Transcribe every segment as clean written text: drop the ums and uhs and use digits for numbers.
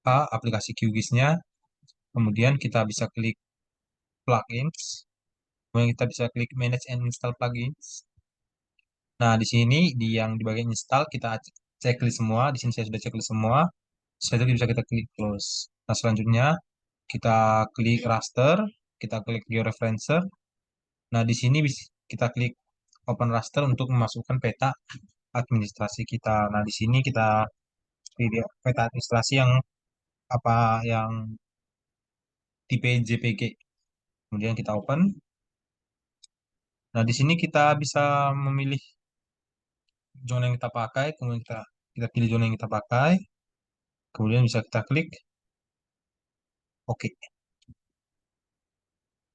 buka aplikasi QGIS-nya, kemudian kita bisa klik plugins, kemudian kita bisa klik manage and install plugins. Nah, di sini di bagian install kita checklist semua. Di sini saya sudah checklist semua. Setelah itu bisa kita klik close. Nah, selanjutnya kita klik raster, kita klik georeferencer. Nah, di sini kita klik open raster untuk memasukkan peta administrasi kita. Nah, di sini kita pilih peta administrasi yang apa yang tipe JPG. Kemudian kita open. Nah, di sini kita bisa memilih zona yang kita pakai, kemudian kita pilih zona yang kita pakai, kemudian bisa kita klik OK.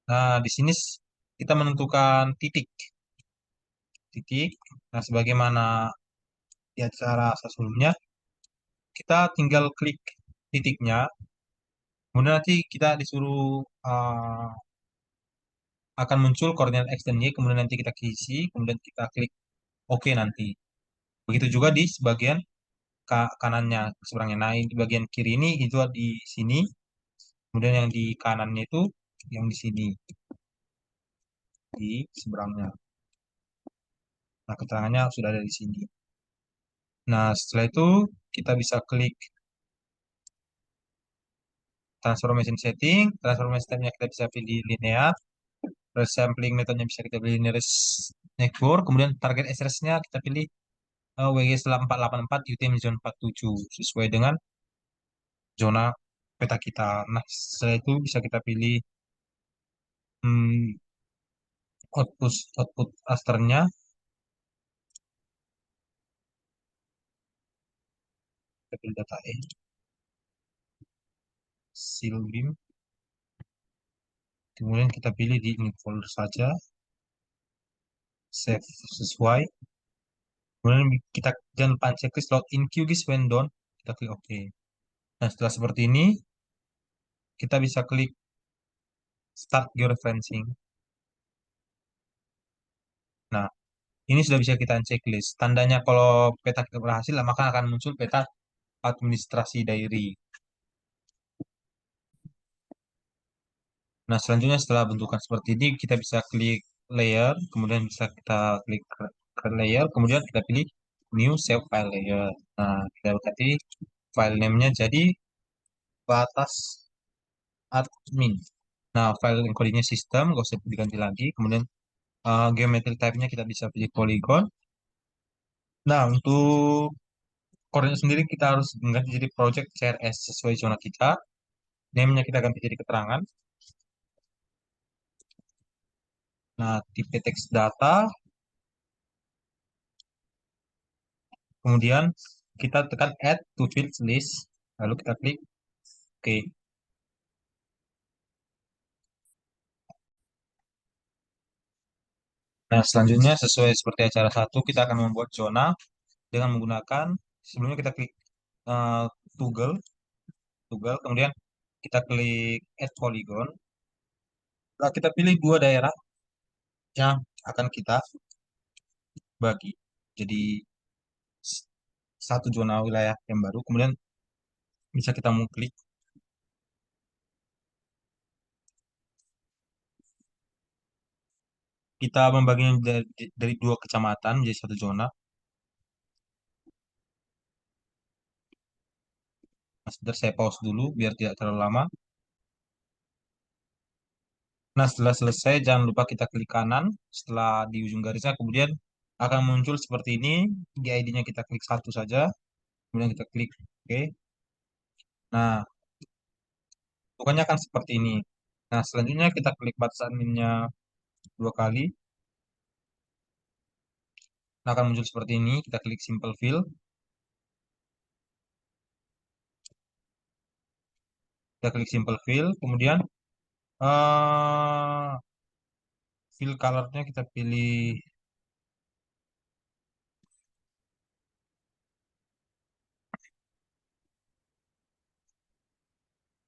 Nah, di sini kita menentukan titik. Titik. Nah, sebagaimana di acara sebelumnya, kita tinggal klik titiknya, kemudian nanti kita disuruh akan muncul koordinat X dan Y, kemudian nanti kita isi, kemudian kita klik OK nanti. Begitu juga di sebagian kanannya, seberangnya. Nah, di bagian kiri ini itu di sini, kemudian yang di kanannya itu yang di sini, di seberangnya. Nah, keterangannya sudah ada di sini. Nah, setelah itu kita bisa klik transformation setting. Transformation settingnya kita bisa pilih linear. Sampling metodenya bisa kita pilih nearest neighbor. Kemudian target SRS-nya kita pilih WG setelah 484 UTM zone 47 sesuai dengan zona peta kita. Nah, setelah itu bisa kita pilih hmm, output rasternya. Kita pilih data E, seal beam. Kemudian kita pilih di new folder saja, save sesuai. Kemudian kita jangan lupa checklist login QGIS when done. Kita klik OK. Nah, setelah seperti ini, kita bisa klik start georeferencing. Nah, ini sudah bisa kita checklist. Tandanya kalau peta kita berhasil, maka akan muncul peta administrasi daily. Nah, selanjutnya setelah bentukan seperti ini, kita bisa klik layer, kemudian bisa kita klik create layer, kemudian kita pilih new save file layer. Nah, kita ganti file name-nya jadi batas admin. Nah, file encodingnya sistem, nggak usah diganti lagi. Kemudian geometry type-nya kita bisa pilih polygon. Nah, untuk koordinat sendiri kita harus mengganti jadi project CRS sesuai zona kita. Name-nya kita ganti jadi keterangan. Nah, tipe teks data. Kemudian kita tekan add to fields list. Lalu kita klik OK. Nah, selanjutnya sesuai seperti acara satu, kita akan membuat zona dengan menggunakan, sebelumnya kita klik eh, toggle, toggle, kemudian kita klik add polygon. Nah, kita pilih dua daerah yang akan kita bagi jadi s- satu zona wilayah yang baru. Kemudian bisa kita mau klik, kita membaginya dari dua kecamatan menjadi satu zona. Nah, sebentar saya pause dulu biar tidak terlalu lama. Nah, setelah selesai, jangan lupa kita klik kanan setelah di ujung garisnya. Kemudian akan muncul seperti ini. Di ID-nya kita klik satu saja. Kemudian kita klik OK. Nah, bukannya akan seperti ini. Nah, selanjutnya kita klik batas adminnya dua kali. Nah, akan muncul seperti ini. Kita klik simple fill. Kita klik simple fill. Kemudian eh fill color-nya kita pilih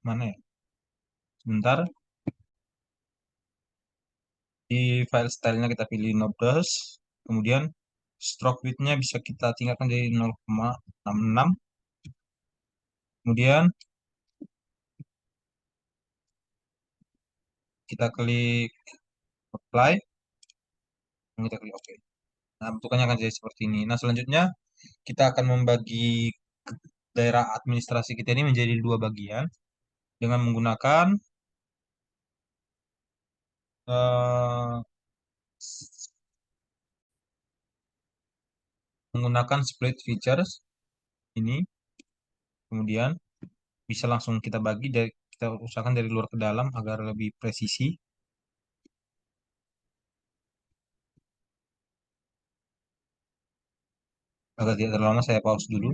mana ya? Sebentar. Di file style-nya kita pilih no brush. Kemudian stroke width-nya bisa kita tingkatkan jadi 0,66. Kemudian kita klik apply, dan kita klik OK. Nah, bentukannya akan jadi seperti ini. Nah, selanjutnya kita akan membagi daerah administrasi kita ini menjadi dua bagian dengan menggunakan eh, split features ini. Kemudian bisa langsung kita bagi dari kita usahakan dari luar ke dalam agar lebih presisi. Agar tidak terlalu lama saya pause dulu.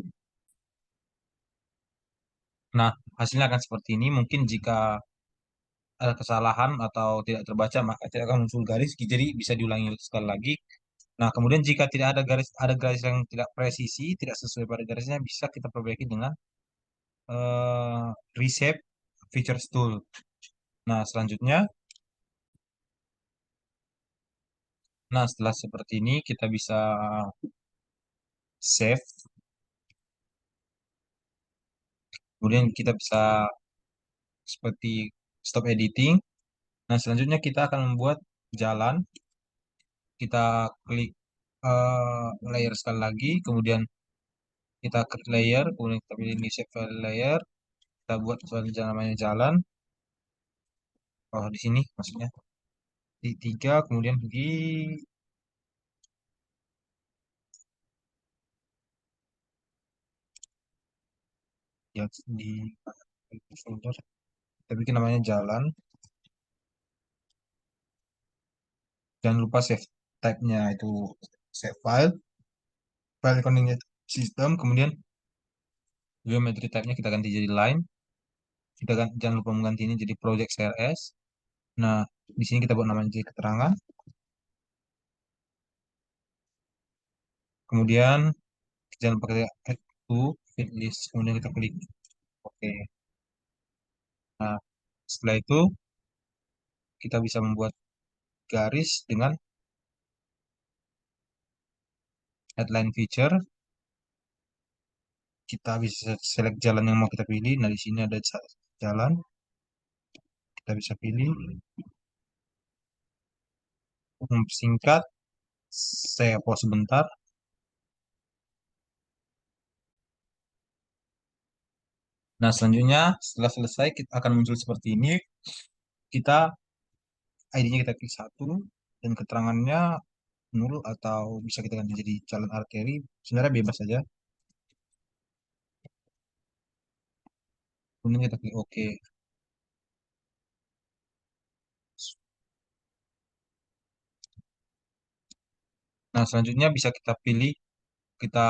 Nah, hasilnya akan seperti ini. Mungkin jika ada kesalahan atau tidak terbaca, maka tidak akan muncul garis. Jadi bisa diulangi sekali lagi. Nah, kemudian jika tidak ada garis yang tidak presisi, tidak sesuai pada garisnya, bisa kita perbaiki dengan eh, reshape features tool. Nah, selanjutnya, nah setelah seperti ini kita bisa save. Kemudian kita bisa seperti stop editing. Nah, selanjutnya kita akan membuat jalan. Kita klik layer sekali lagi, kemudian kita klik layer, kemudian kita pilih ini save file layer, kita buat soal namanya jalan. Oh, di sini maksudnya di tiga, kemudian ya, di folder kita bikin namanya jalan. Jangan lupa save type-nya itu save file recordingnya sistem, kemudian geometry type-nya kita ganti jadi line. Jangan lupa mengganti ini jadi project CSS. Nah, di sini kita buat namanya jadi keterangan. Kemudian jangan lupa kita add to feed list. Kemudian kita klik OK. Nah, setelah itu kita bisa membuat garis dengan headline feature. Kita bisa select jalan yang mau kita pilih. Nah, di sini ada jalan. Kita bisa pilih. Singkat, saya pause sebentar. Nah, selanjutnya setelah selesai kita akan muncul seperti ini. Kita ID-nya kita klik satu dan keterangannya nol atau bisa kita ganti jadi jalan arteri. Sebenarnya bebas saja. Kemudian kita klik OK. Nah, selanjutnya bisa kita pilih, kita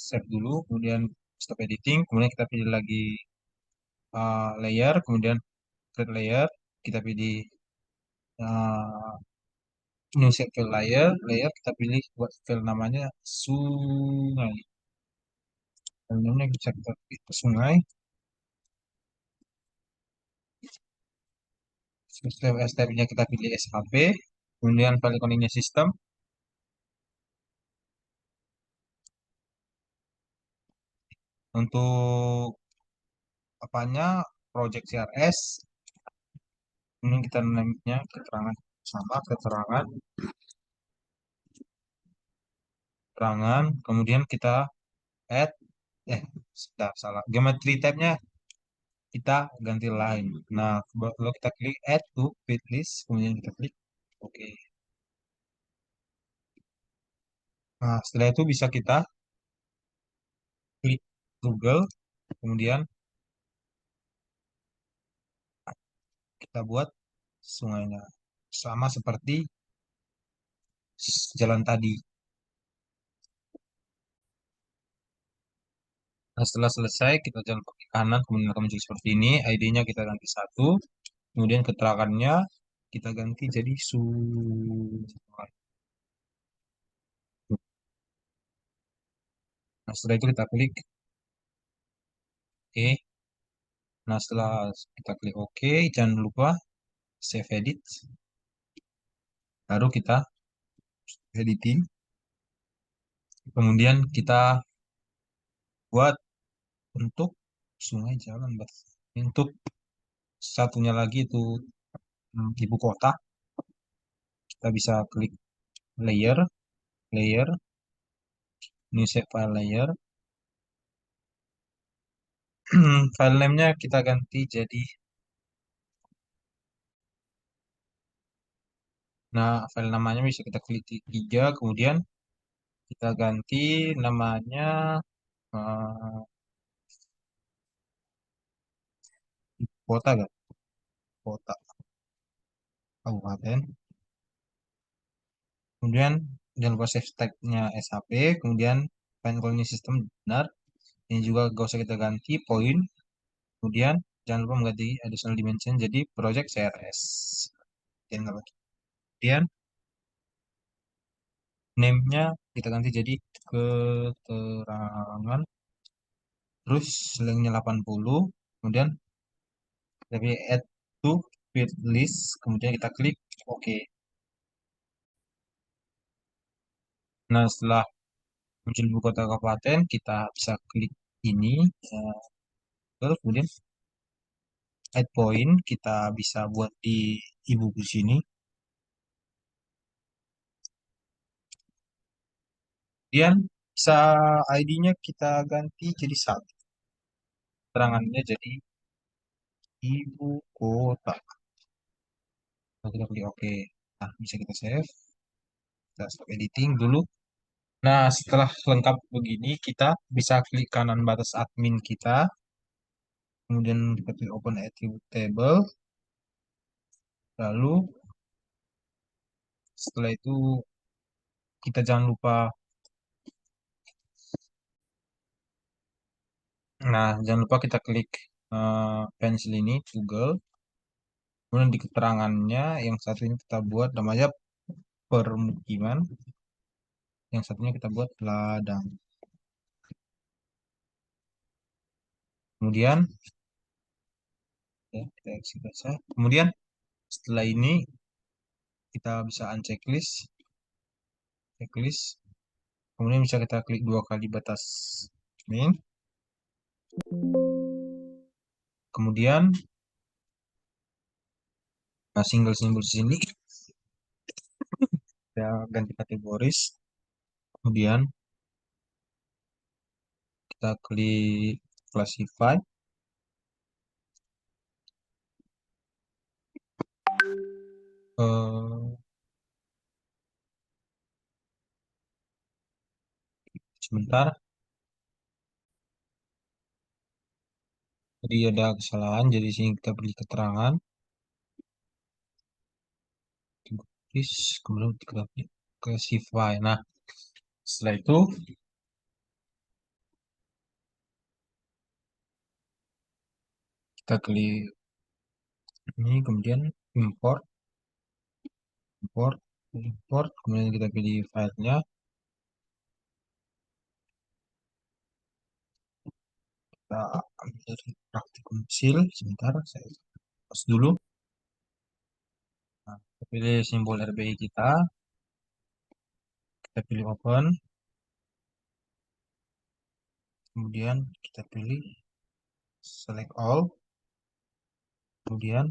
save dulu, kemudian stop editing, kemudian kita pilih lagi layer, kemudian create layer, kita pilih uh, new set file layer kita pilih buat file namanya sungai. Namanya bisa kita pilih sungai. Step-nya kita pilih SHP, kemudian file ikoniknya sistem. Untuk apanya project CRS, ini kita namanya keterangan sama keterangan, kemudian kita add sudah salah geometry type-nya kita ganti line. Nah, kalau kita klik add to feed list, kemudian kita klik OK. Nah, setelah itu bisa kita klik Google, kemudian kita buat sungainya sama seperti jalan tadi. Nah, setelah selesai kita jalan ke kanan, kemudian akan muncul seperti ini. ID-nya kita ganti satu, kemudian keterangannya kita ganti jadi sungai. Nah, setelah itu kita klik OK. Nah, setelah kita klik OK, jangan lupa save edit. Baru kita editing. Kemudian kita buat untuk sungai jalan, Mbak. Untuk satunya lagi itu ibu kota. Kita bisa klik layer, layer, new shape file layer. File name-nya kita ganti jadi, nah file namanya bisa kita klik tiga, kemudian kita ganti namanya eh, kota kan, kota kabupaten. Kemudian jangan lupa save type-nya SHP, kemudian find colony system benar. Ini juga gak usah kita ganti point. Kemudian jangan lupa mengganti additional dimension jadi project CRS. Kemudian name-nya kita ganti jadi keterangan, terus lengthnya 80, kemudian kita pilih add to feed list, kemudian kita klik OK. Nah, setelah muncul ibu kota kabupaten, kita bisa klik ini, eh, terus kemudian add point, kita bisa buat di ibu di sini. Kemudian bisa ID-nya kita ganti jadi satu, keterangannya jadi ibu kota. Nah, kita klik OK. Nah, bisa kita save. Kita stop editing dulu. Nah, setelah lengkap begini, kita bisa klik kanan batas admin kita. Kemudian kita klik open attribute table. Lalu setelah itu kita jangan lupa, nah jangan lupa kita klik pensil ini, Google. Kemudian di keterangannya, yang satu ini kita buat namanya permukiman. Yang satunya kita buat ladang. Kemudian, ya, kita exit saja. Kemudian setelah ini kita bisa unchecklist, checklist. Kemudian bisa kita klik dua kali batas main. Kemudian nah, single simbol sini kita ganti kategoris. Kemudian kita klik classify. Eh, sebentar, jadi ada kesalahan. Jadi sini kita beri keterangan. Tulis, kemudian kita klik classify. Nah, setelah itu kita klik ini, kemudian import, import, import. Kemudian kita pilih filenya. Kita ambil dari praktikum sil. Sebentar, saya pause dulu. Nah, kita pilih simbol RBI kita. Kita pilih open. Kemudian kita pilih select all. Kemudian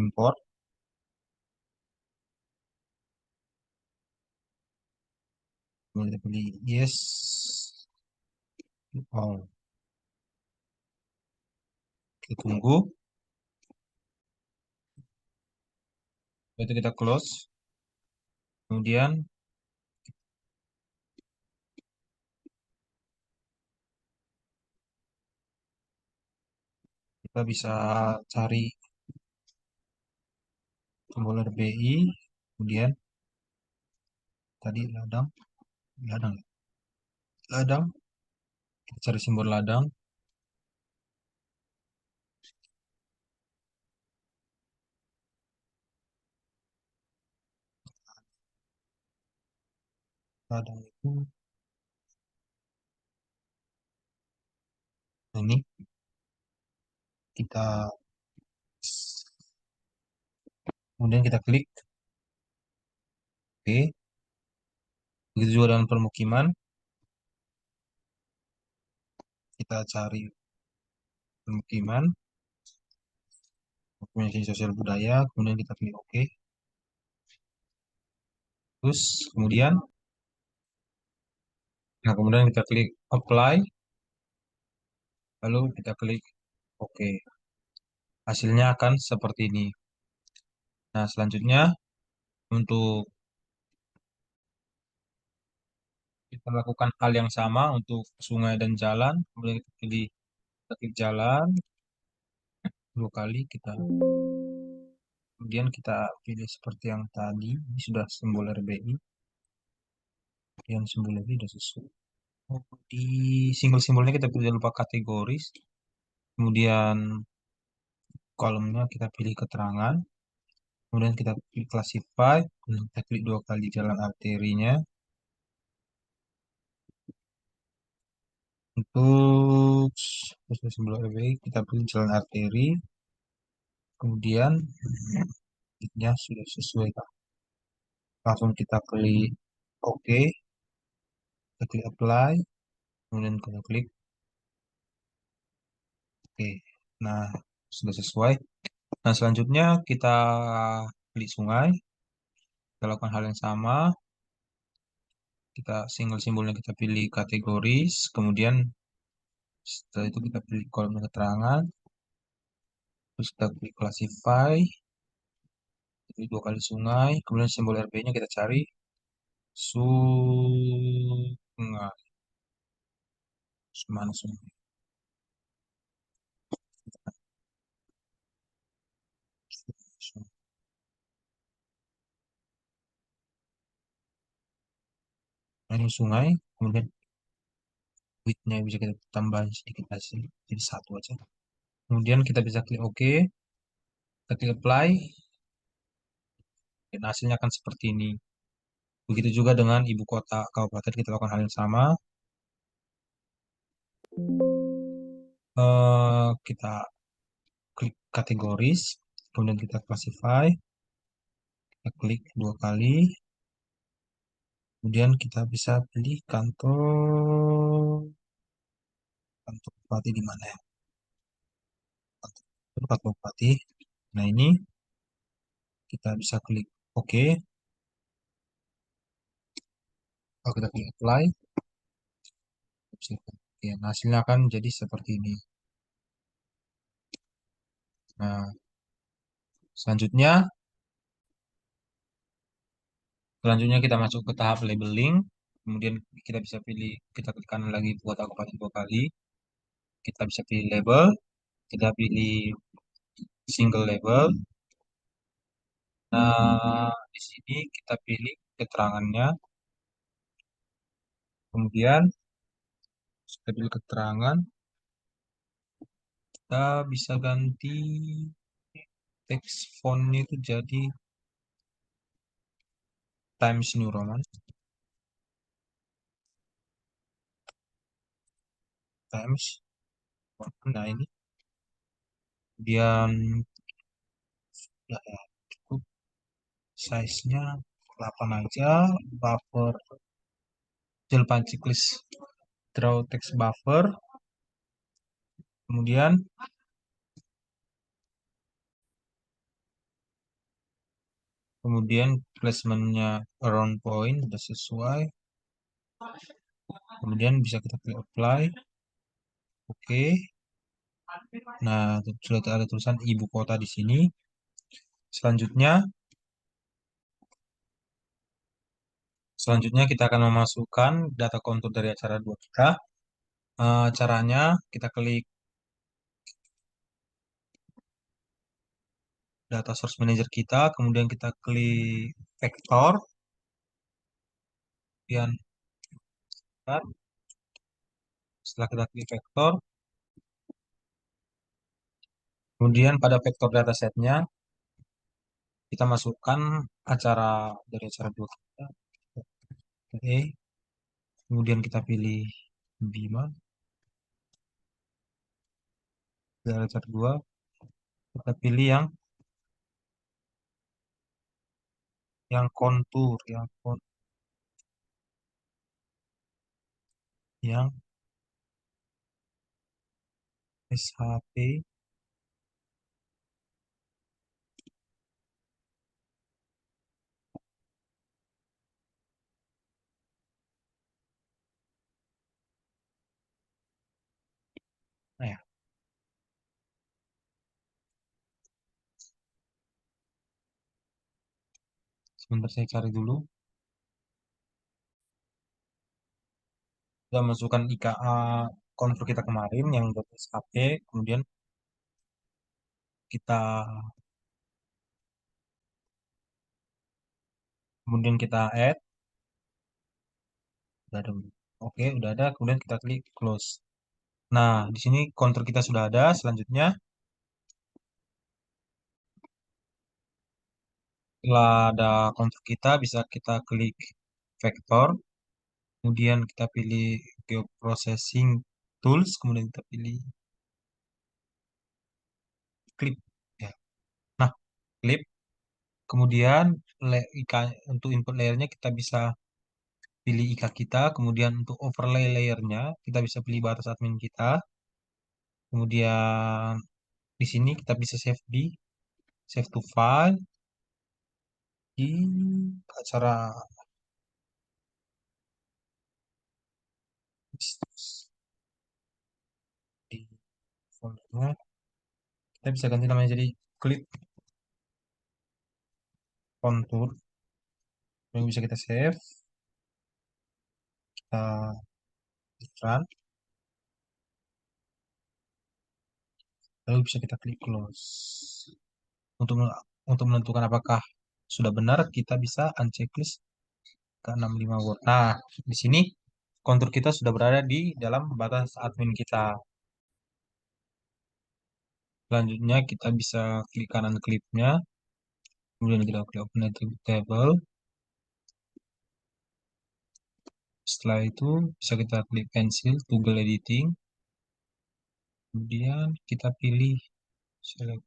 import. Kemudian kita pilih yes all. Kita tunggu. Itu kita close. Kemudian kita bisa cari simbol RBI. Kemudian tadi ladang, ladang, ladang. Kita cari simbol ladang. Ladang itu nah ini kita, kemudian kita klik OK. Begitu juga dengan permukiman. Kita cari pemukiman, dokumentasi sosial budaya, kemudian kita klik OK. Terus kemudian kita klik apply, lalu kita klik OK. Hasilnya akan seperti ini. Nah, selanjutnya untuk kita lakukan hal yang sama untuk sungai dan jalan, kemudian kita pilih kita klik jalan dua kali kemudian kita pilih seperti yang tadi, ini sudah simbol RBI, kemudian simbol RBI sudah sesuai. Oh, di simbol-simbolnya kita pilih lupa kategoris, kemudian kolomnya kita pilih keterangan, kemudian kita klik classify, kemudian kita klik dua kali jalan arterinya. Untuk sesuai simbol RBI kita pilih jalan arteri, kemudian titiknya sudah sesuai, Kak. Langsung kita klik OK, kita klik apply, kemudian kita klik OK. Nah, sudah sesuai. Nah, selanjutnya kita klik sungai, kita lakukan hal yang sama, kita single simbolnya kita pilih kategoris, kemudian setelah itu kita pilih kolom keterangan, terus kita klik classify, pilih dua kali sungai, kemudian simbol RB-nya kita cari sungai, mana sungai? Sungai. Nah, ini sungai, kemudian width-nya bisa kita tambahin sedikit aja, jadi satu aja. Kemudian kita bisa klik OK, kita klik apply, dan hasilnya akan seperti ini. Begitu juga dengan ibu kota kabupaten, kita lakukan hal yang sama. Kita klik kategoris, kemudian kita classify, kita klik dua kali, kemudian kita bisa pilih kantor bupati di mana ya? Kantor bupati. Nah, ini kita bisa klik OK, kalau kita klik apply, oke, nah, hasilnya akan jadi seperti ini. Nah, selanjutnya, selanjutnya kita masuk ke tahap labeling. Kemudian kita bisa pilih, kita klik kanan lagi buat kabupaten dua kali. Kita bisa pilih label, kita pilih single label. Nah, di sini kita pilih keterangannya. Kemudian kita pilih keterangan, kita bisa ganti teks fontnya itu jadi Times New Roman. Times. Nah, ini. Kemudian ya, cukup size-nya 8 aja, buffer Jelpan checklist draw text buffer, kemudian placementnya around point sudah sesuai, kemudian bisa kita klik apply, oke. Nah, sudah ada tulisan ibu kota di sini. Selanjutnya, selanjutnya kita akan memasukkan data kontur dari acara 2 kita. Caranya kita klik data source manager kita, kemudian kita klik vektor, kemudian setelah kita klik vektor, kemudian pada vektor datasetnya kita masukkan acara dari acara 2 kita. Oke, kemudian kita pilih Bima dari acara 2, kita pilih yang kontur, yang SHP. Nah ya, sebentar saya cari dulu. Kita masukkan IKA konflik kita kemarin yang .shp, kemudian kita kita add. Udah ada. Oke, udah ada. Kemudian kita klik close. Nah, di sini kontur kita sudah ada. Selanjutnya, setelah ada kontur kita, bisa kita klik vektor. Kemudian kita pilih geoprocessing tools. Kemudian kita pilih clip. Ya. Nah, clip. Kemudian untuk input layernya kita bisa pilih IK kita. Kemudian untuk overlay layernya, kita bisa pilih batas admin kita. Kemudian di sini kita bisa save to file di acara di foldernya. Kita bisa ganti namanya jadi clip contour yang bisa kita save, kita run, lalu bisa kita klik close. Untuk menentukan apakah sudah benar, kita bisa unchecklist ke 65 word. Nah, di sini kontur kita sudah berada di dalam batas admin kita. Selanjutnya kita bisa klik kanan klipnya, kemudian kita klik open attribute table. Setelah itu bisa kita klik pencil toggle editing, kemudian kita pilih select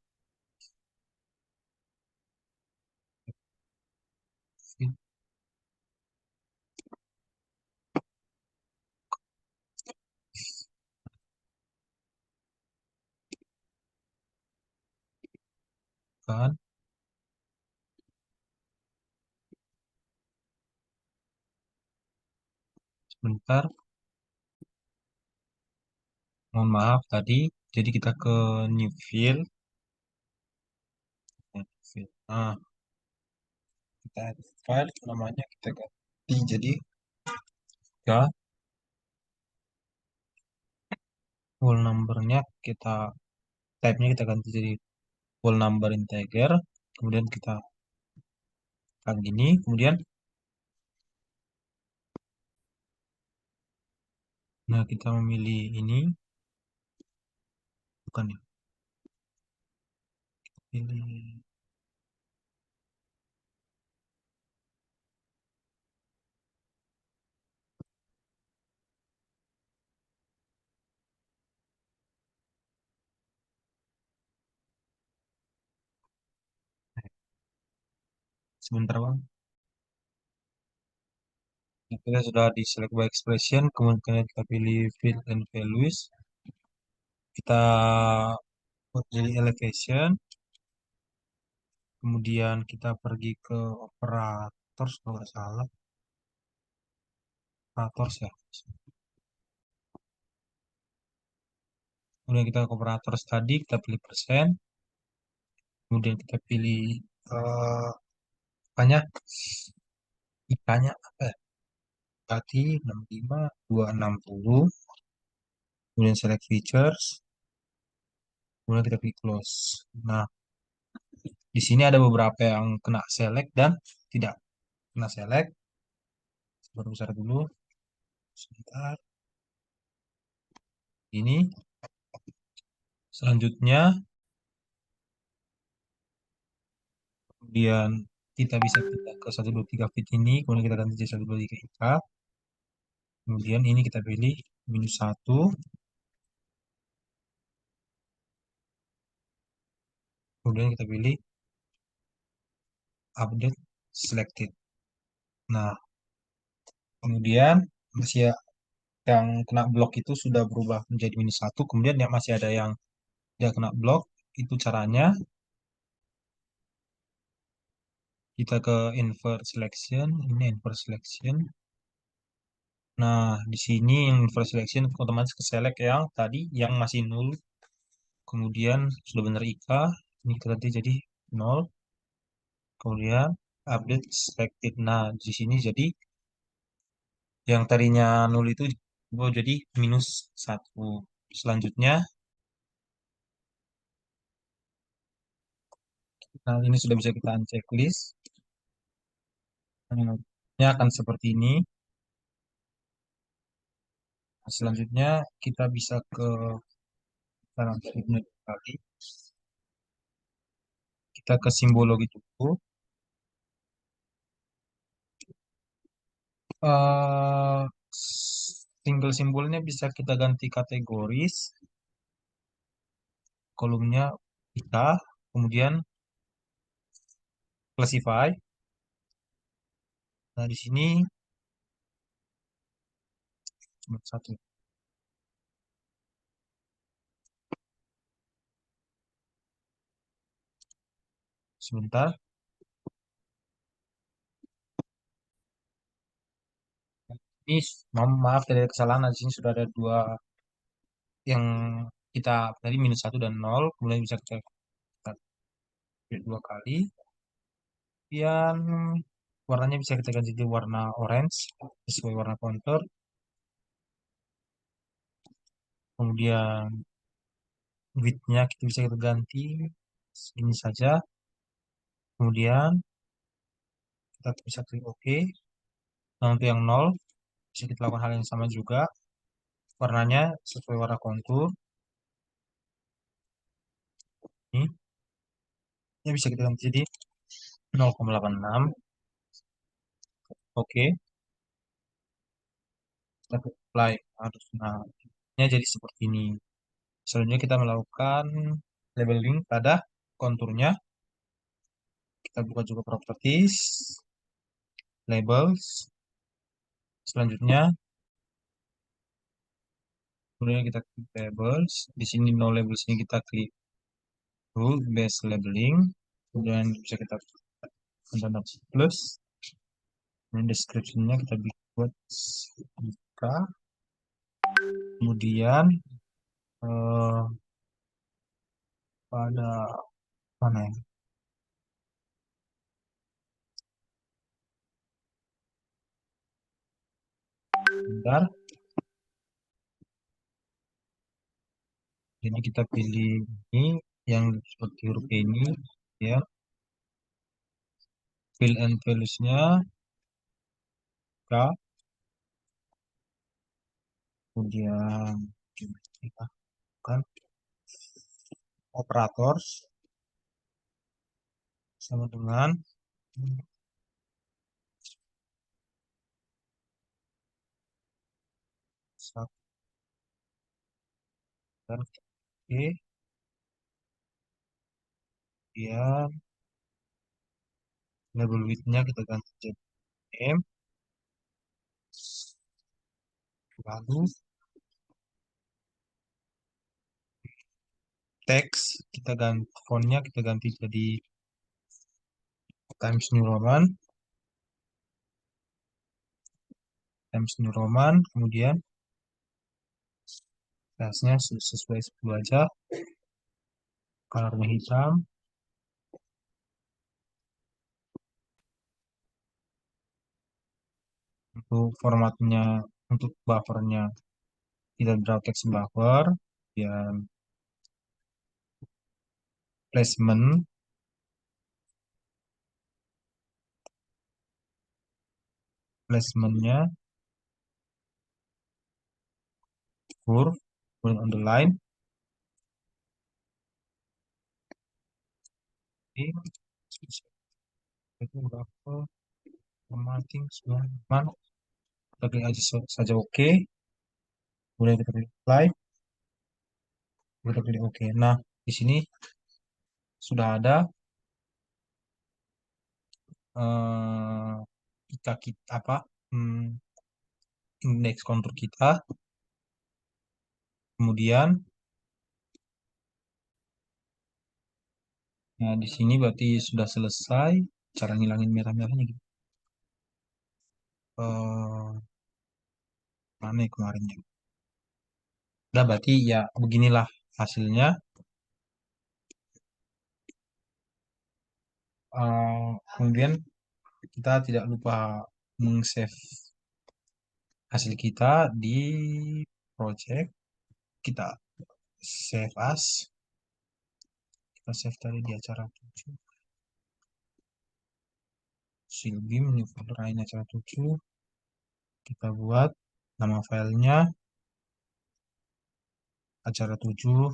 fit, kan. Sebentar, mohon maaf tadi. Jadi kita ke new field. Nah, kita add file namanya kita ganti jadi ya whole numbernya kita type-nya kita ganti jadi whole number integer. Kemudian kita akan gini. Kemudian nah kita memilih ini bukan ya. Pilih sebentar Bang. Nah, kita sudah di select by expression, kemudian kita pilih field and values. Kita buat jadi elevation, kemudian kita pergi ke operators kalau nggak salah, operators ya. Kemudian kita ke operators tadi, kita pilih persen, kemudian kita pilih eh apanya, IK-nya apa ya? Berarti 65 260, kemudian select features, kemudian kita klik close. Nah, di sini ada beberapa yang kena select dan tidak kena select. Baru besar dulu, sebentar. Ini selanjutnya, kemudian kita bisa pindah ke 123 feet ini, kemudian kita ganti jadi 123 IK. Kemudian ini kita pilih -1, kemudian kita pilih update selected. Nah, kemudian masih yang kena blok itu sudah berubah menjadi -1, kemudian yang masih ada yang tidak kena blok, itu caranya kita ke invert selection, ini invert selection. Nah, di sini invert selection otomatis ke select yang tadi yang masih nol, kemudian sudah benar IK, ini kita ganti jadi 0, kemudian update selected. Nah, di sini jadi yang tadinya nol itu berubah jadi -1. Selanjutnya, nah ini sudah bisa kita uncheck list. Nah, ini akan seperti ini. Nah, selanjutnya kita bisa ke dalam scriptnya kali. Kita ke simbologi cukup. eh Single simbolnya bisa kita ganti kategoris, kolomnya kita, kemudian classify. Nah, di sini cuma satu. Sebentar. Ini maaf tadi ada kesalahan. Nah, di sini sudah ada dua yang kita tadi -1 dan 0, kemudian bisa kita klik dua kali. Kemudian warnanya bisa kita ganti jadi warna orange sesuai warna counter. Kemudian width-nya kita bisa kita ganti segini saja. Kemudian kita bisa klik OK. Nah, untuk yang 0 bisa kita lakukan hal yang sama juga. Warnanya sesuai warna kontur. Ini, ini bisa kita ganti jadi 0,86. Oke, kita klik apply. Harus, nah, ini jadi seperti ini. Selanjutnya kita melakukan labeling pada konturnya. Kita buka juga properties, labels. Selanjutnya, kemudian kita klik labels. Di sini no labels ini kita klik rule based labeling. Kemudian bisa kita tanda plus. Kemudian description-nya kita buat jika. Kemudian eh, pada mana ya? Bentar. Jadi kita pilih ini yang seperti huruf ini, ya. Fill and values-nya K. Kemudian kita kan operators sama dengan satu dan Oke. Kemudian label width-nya kita ganti jadi M. Lalu teks kita ganti font-nya kita ganti jadi Times New Roman. Times New Roman. Kemudian size-nya sesuai 10 aja. Colornya hitam. Untuk formatnya, untuk buffernya kita draw text buffer. Dan placement, placementnya curve, kemudian underline. Ini itu berapa formatting semua aman. Kita klik aja saja oke. Kemudian kita klik apply. Kita klik oke. Nah, di sini sudah ada kita apa indeks kontur kita. Kemudian, nah di sini berarti sudah selesai cara ngilangin merah-merahnya gitu. Mana ya kemarin ya? Udah berarti ya beginilah hasilnya. Kemudian kita tidak lupa meng-save hasil kita di project. Kita save as. Kita save tadi di acara 7. Silbim, new folder lain acara 7. Kita buat nama filenya acara 7.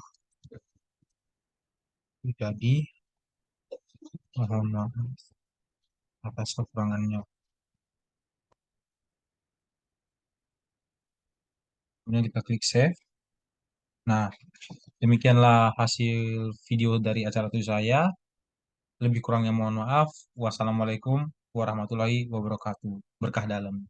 Jadi mohon maaf atas kekurangannya. Kemudian kita klik save. Nah, demikianlah hasil video dari acara 7 saya. Lebih kurangnya mohon maaf. Wassalamualaikum warahmatullahi wabarakatuh. Berkah dalam.